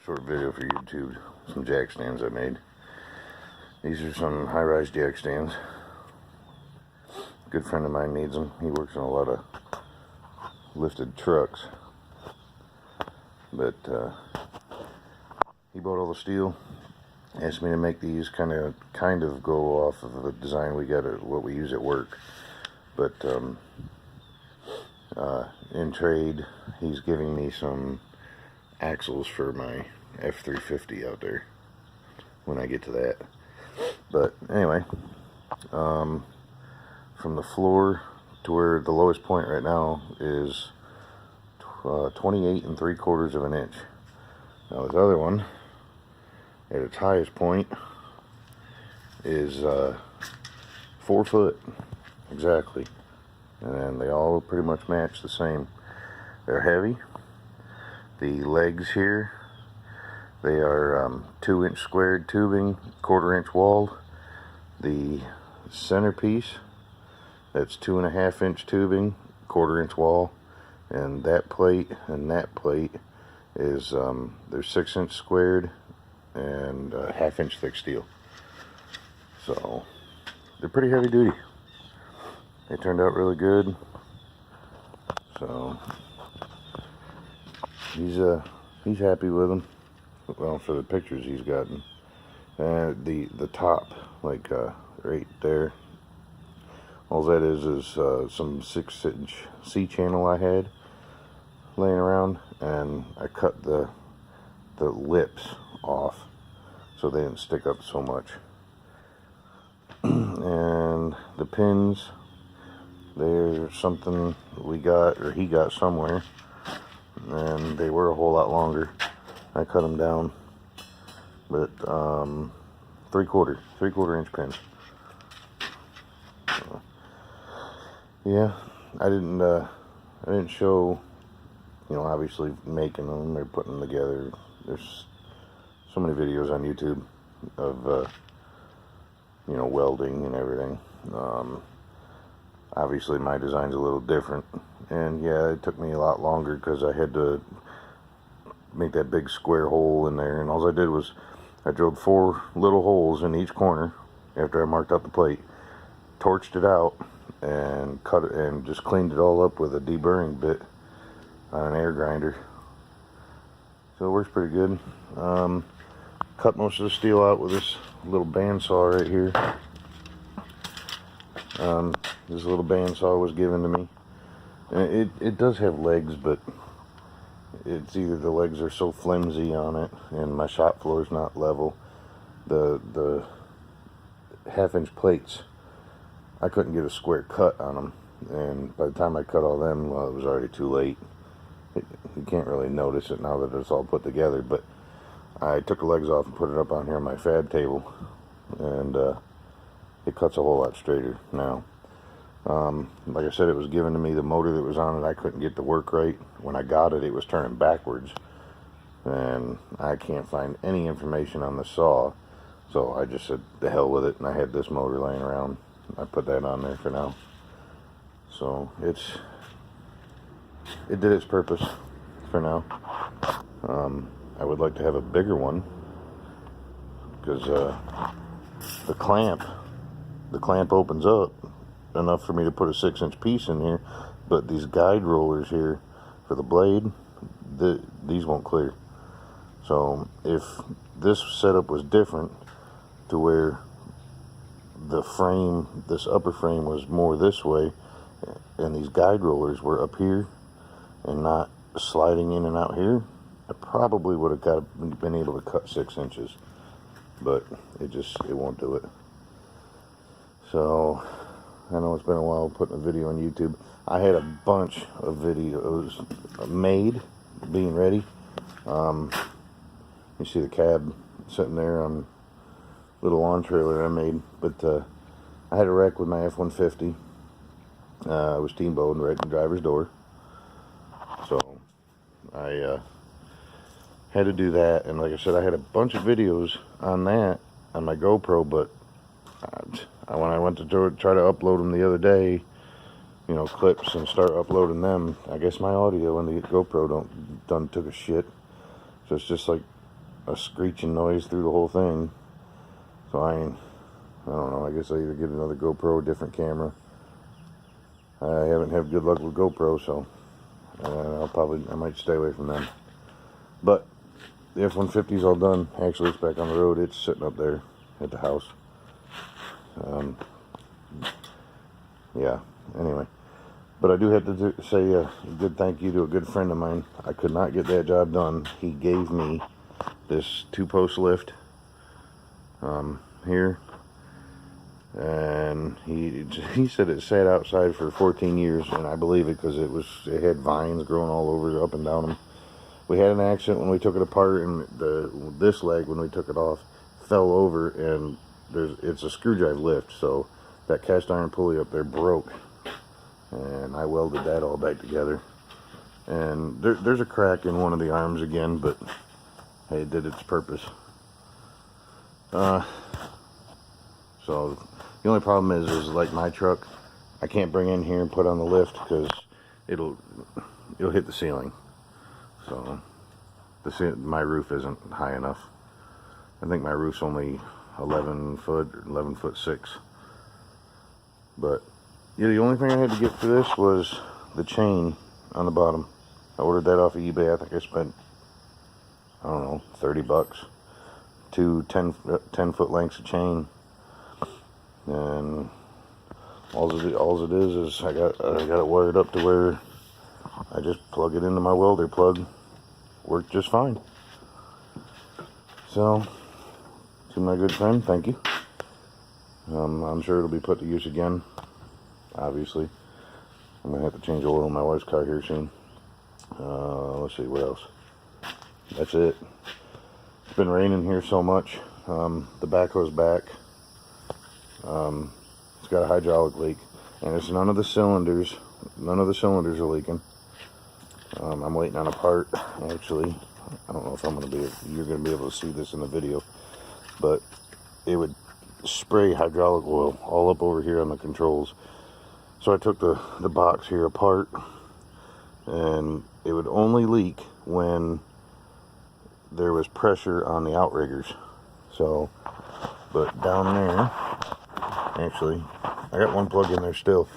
short video for YouTube, some jack stands I made. These are some high-rise jack stands. A good friend of mine needs them. He works on a lot of lifted trucks. But he bought all the steel, asked me to make these kind of go off of the design we got at what we use at work. But in trade, he's giving me some axles for my F350 out there when I get to that. But anyway, from the floor to where the lowest point right now is 28 3/4 of an inch. Now this other one at its highest point is 4 foot exactly, and they all pretty much match the same. They're heavy. The legs here, they are 2-inch squared tubing, 1/4 inch wall. The centerpiece, that's 2.5-inch tubing, 1/4 inch wall, and that plate is they're 6-inch squared and 1/2 inch thick steel. So they're pretty heavy duty. They turned out really good. So he's happy with them. Well, for the pictures he's gotten. And the top, like right there, all that is some 6-inch C-channel I had laying around, and I cut the lips off so they didn't stick up so much. And the pins, they're something we got, or he got somewhere, and they were a whole lot longer. I cut them down, but 3/4 inch pins. Yeah, I didn't show, obviously making them or putting them together. There's so many videos on YouTube of welding and everything. Obviously my design's a little different, and yeah, it took me a lot longer because I had to make that big square hole in there, and all I did was I drilled 4 little holes in each corner after I marked out the plate, torched it out, and cut it, and just cleaned it all up with a deburring bit on an air grinder. So it works pretty good. Cut most of the steel out with this little bandsaw right here. This little bandsaw was given to me. And it does have legs, but it's either the legs are so flimsy on it and my shop floor is not level. The 1/2 inch plates, I couldn't get a square cut on them, and by the time I cut all them, well, it was already too late. You can't really notice it now that it's all put together, but I took the legs off and put it up on here on my fab table, and it cuts a whole lot straighter now. Like I said, it was given to me. The motor that was on it, I couldn't get to work right. When I got it, it was turning backwards, and I can't find any information on the saw, so I just said the hell with it, and I had this motor laying around. I put that on there for now. So it did its purpose for now. I would like to have a bigger one, because the clamp opens up enough for me to put a 6-inch piece in here, but these guide rollers here for the blade, these won't clear. So if this setup was different, to where the frame, this upper frame was more this way, and these guide rollers were up here and not sliding in and out here, I probably would have been able to cut 6 inches, but it won't do it. So I know it's been a while putting a video on YouTube. I had a bunch of videos made, being ready. You see the cab sitting there on a little lawn trailer I made, but I had a wreck with my F-150. I was steamboating right in the driver's door, so I had to do that. And like I said, I had a bunch of videos on that on my GoPro, but when I went to try to upload them the other day, clips, and start uploading them, I guess my audio and the GoPro done took a shit. So it's just like a screeching noise through the whole thing. So I don't know, I guess I either get another GoPro, a different camera. I haven't had good luck with GoPro, so I might stay away from them. But the F-150 is all done. Actually, it's back on the road. It's sitting up there at the house. Yeah, anyway. But I do have to say a good thank you to a good friend of mine. I could not get that job done. He gave me this 2-post lift here. And he said it sat outside for 14 years, and I believe it because it had vines growing all over, up and down them. We had an accident when we took it apart, and this leg, when we took it off, fell over, and it's a screw drive lift, so that cast iron pulley up there broke, and I welded that all back together. And there's a crack in one of the arms again, but hey, it did its purpose. So the only problem is like my truck, I can't bring in here and put on the lift because it'll hit the ceiling. So my roof isn't high enough. I think my roof's only 11 foot, 11 foot 6. But yeah, the only thing I had to get for this was the chain on the bottom. I ordered that off of eBay. I think I spent, I don't know, $30. 2 10-foot lengths of chain. And all it is I got it wired up to where I just plug it into my welder plug. Worked just fine. So, to my good friend, thank you. I'm sure it'll be put to use again. Obviously, I'm gonna have to change oil in my wife's car here soon. Let's see what else. That's it. It's been raining here so much. The backhoe's back. It's got a hydraulic leak, and it's none of the cylinders. None of the cylinders are leaking. I'm waiting on a part. Actually, I don't know if you're gonna be able to see this in the video, but it would spray hydraulic oil all up over here on the controls. So I took the box here apart, and it would only leak when there was pressure on the outriggers. So, but down there, actually, I got one plug in there still.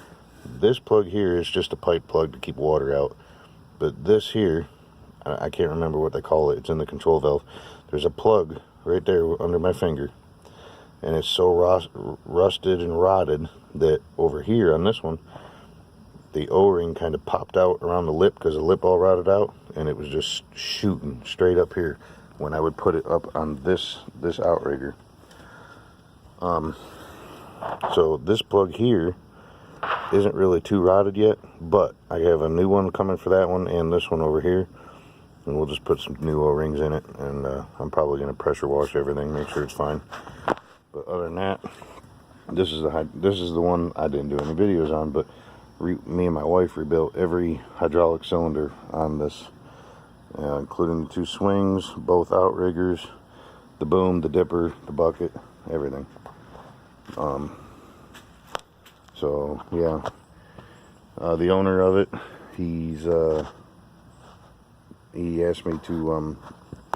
This plug here is just a pipe plug to keep water out. But this here, I can't remember what they call it. It's in the control valve. There's a plug right there under my finger. And it's so rusted and rotted that over here on this one, the O-ring kind of popped out around the lip because the lip all rotted out. And it was just shooting straight up here when I would put it up on this outrigger. So this plug here isn't really too rotted yet, but I have a new one coming for that one and this one over here, and we'll just put some new O-rings in it, and I'm probably going to pressure wash everything, make sure it's fine. But other than that, this is the one I didn't do any videos on, but me and my wife rebuilt every hydraulic cylinder on this, including the 2 swings, both outriggers, the boom, the dipper, the bucket, everything. So yeah, the owner of it, he asked me to,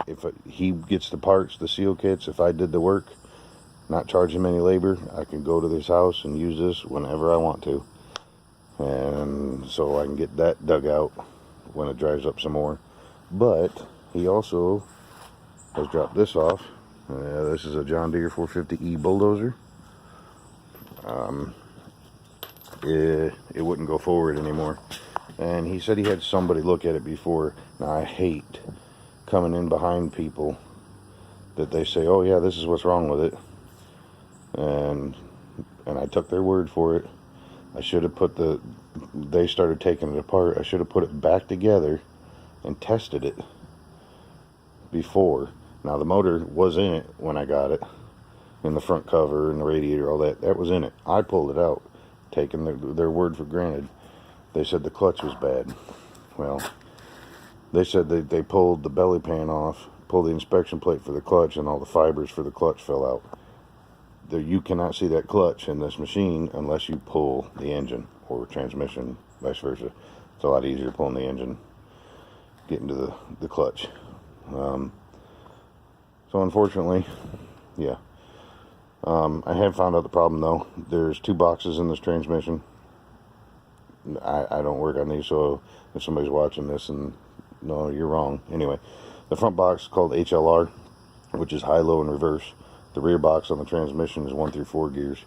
if he gets the parts, the seal kits, if I did the work, not charge him any labor, I can go to this house and use this whenever I want to. And so I can get that dug out when it dries up some more. But he also has dropped this off. This is a John Deere 450E bulldozer. It wouldn't go forward anymore, and he said he had somebody look at it before. Now I hate coming in behind people that they say, oh yeah, this is what's wrong with it, and I took their word for it. I should have they started taking it apart, I should have put it back together and tested it before. Now the motor was in it when I got it, in the front cover and the radiator, all that was in it. I pulled it out, taking their word for granted. They said the clutch was bad. Well, they said they pulled the belly pan off, pulled the inspection plate for the clutch, and all the fibers for the clutch fell out. You cannot see that clutch in this machine unless you pull the engine or transmission, vice versa. It's a lot easier pulling the engine, getting to the clutch. So unfortunately, yeah. I have found out the problem though. There's 2 boxes in this transmission. I don't work on these, so if somebody's watching this and no, you're wrong. Anyway, the front box is called HLR, which is high, low, and reverse. The rear box on the transmission is 1 through 4 gears.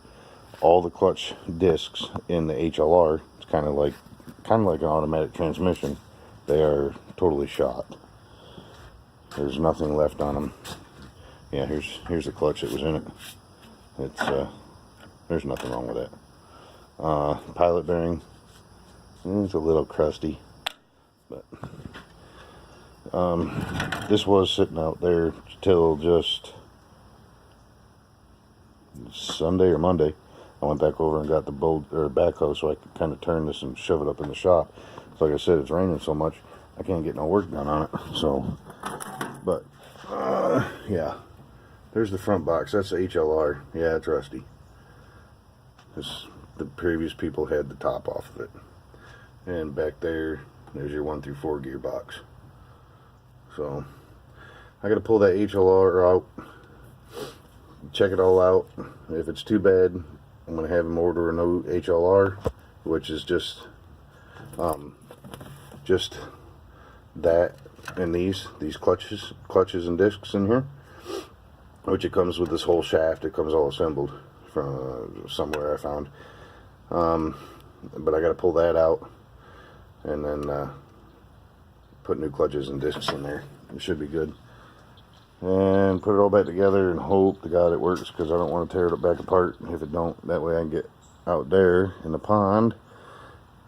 All the clutch discs in the HLR, it's kind of like an automatic transmission. They are totally shot. There's nothing left on them. Yeah, here's the clutch that was in it. It's there's nothing wrong with that. Pilot bearing, it's a little crusty, but this was sitting out there till just Sunday or Monday. I went back over and got the backhoe so I could kind of turn this and shove it up in the shop. So like I said, it's raining so much I can't get no work done on it. So, but yeah, there's the front box. That's the HLR. Yeah, it's rusty. The previous people had the top off of it. And back there's your 1 through 4 gearbox. So I got to pull that HLR out, check it all out. If it's too bad, I'm going to have him order a new HLR, which is just that and these clutches and discs in here, which it comes with this whole shaft. It comes all assembled from somewhere I found. But I got to pull that out and then put new clutches and discs in there. It should be good. And put it all back together and hope to God it works, because I don't want to tear it back apart if it don't. That way I can get out there in the pond,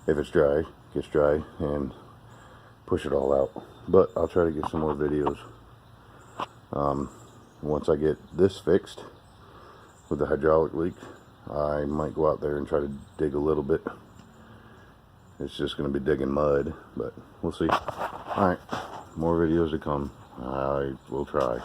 if it's dry, gets dry, and push it all out. But I'll try to get some more videos. Once I get this fixed with the hydraulic leak, I might go out there and try to dig a little bit. It's just going to be digging mud, but we'll see. Alright, more videos to come. I will try.